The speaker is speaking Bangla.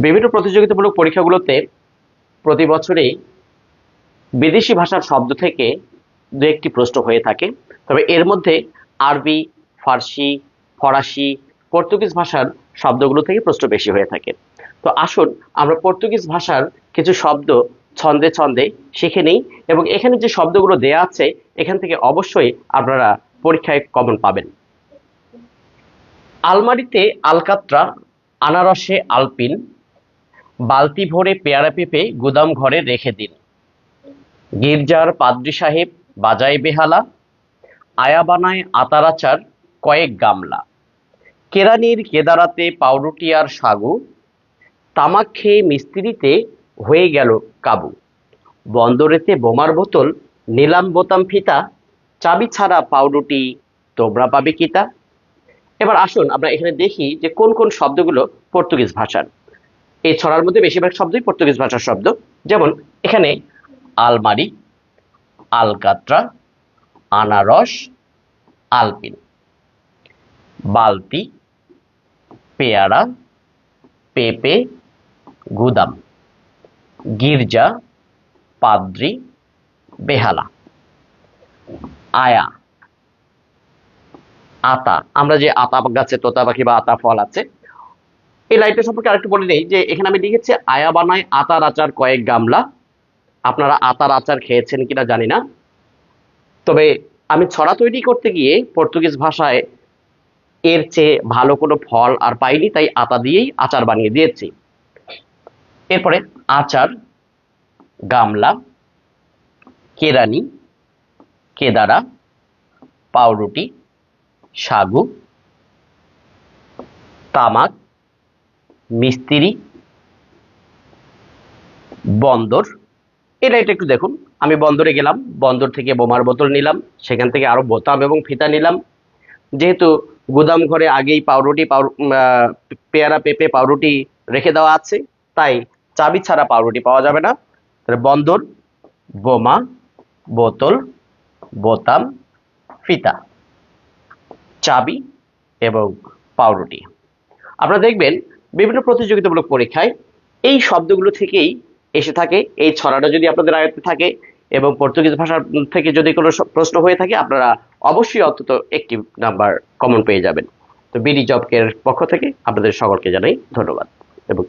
বিভিন্ন প্রতিযোগিতামূলক পরীক্ষাগুলোতে প্রতি বছরেই বিদেশি ভাষার শব্দ থেকে দু একটি প্রশ্ন হয়ে থাকে। তবে এর মধ্যে আরবি, ফার্সি, ফরাসি, পর্তুগিজ ভাষার শব্দগুলো থেকে প্রশ্ন বেশি হয়ে থাকে। তো আসুন আমরা পর্তুগিজ ভাষার কিছু শব্দ ছন্দে ছন্দে শিখে নিই, এবং এখানে যে শব্দগুলো দেয়া আছে এখান থেকে অবশ্যই আপনারা পরীক্ষায় কমন পাবেন। আলমারিতে আলকাত্রা, আনারসে আলপিন, বালতি ভরে পেয়ারা পেঁপে গুদাম ঘরে রেখে দিন। গির্জার পাদ্রী সাহেব বাজায় বেহালা, আয়া বানায় আতার আচার কয়েক গামলা। কেরানির কেদারাতে পাউরুটি আর সাগু, তামাক খেয়ে মিস্ত্রিতে হয়ে গেল কাবু। বন্দরেতে বোমার বোতল, নিলাম বোতাম ফিতা, চাবি ছাড়া পাউরুটি তোমরা পাবে কিতা। এবার আসুন আমরা এখানে দেখি যে কোন কোন শব্দগুলো পর্তুগিজ ভাষার। এই ছড়ার মধ্যে বেশিরভাগ শব্দই পর্তুগিজ ভাষার শব্দ। যেমন এখানে আলমারি, আলকাত্রা, আনারস, আলপিন, বালতি, পেয়ারা, পেঁপে, গুদাম, গির্জা, পাদ্রী, বেহালা, আয়া, আতা। আমরা যে আতা গাছে তোতা পাখি বা আতা ফল আছে, এই লাইনটা সম্পর্কে আরেকটু বলে নেই যে এখানে আমি লিখেছি আয়া বানায় আতার আচার কয়েক গামলা। আপনারা আতার আচার খেয়েছেন কিনা জানি না, তবে আমি ছড়া তৈরি করতে গিয়ে পর্তুগিজ ভাষায় এর চেয়ে ভালো কোনো ফল আর পাইনি, তাই আতা দিয়েই আচার বানিয়ে দিয়েছি। এরপরে আচার, গামলা, কেরানি, কেদারা, পাউরুটি, সাগু, তামাক, মিস্ত্রি, বন্দর। এই লাইনটা একটু দেখুন। আমি বন্দরে গেলাম, বন্দর থেকে বোমার বোতল নিলাম, সেখান থেকে আরো বোতাম এবং ফিতা নিলাম। যেহেতু গুদাম ঘরে আগেই পেয়ারা পেঁপে পাউরুটি রেখে দেওয়া আছে, তাই চাবি ছাড়া পাউরুটি পাওয়া যাবে না। তাহলে বন্দর, বোমা, বোতল, বোতাম, ফিতা, চাবি এবং পাউরুটি। আপনারা দেখবেন বিভিন্ন প্রতিযোগিতামূলক পরীক্ষায় এই শব্দগুলো থেকেই এসে থাকে। এই ছড়াটা যদি আপনাদের আয়ত্তে থাকে এবং পর্তুগিজ ভাষার থেকে যদি কোনো প্রশ্ন হয়ে থাকে, আপনারা অবশ্যই অন্তত একটি নাম্বার কমন পেয়ে যাবেন। তো বিডি জবকের পক্ষ থেকে আপনাদের সকলকে জানাই ধন্যবাদ এবং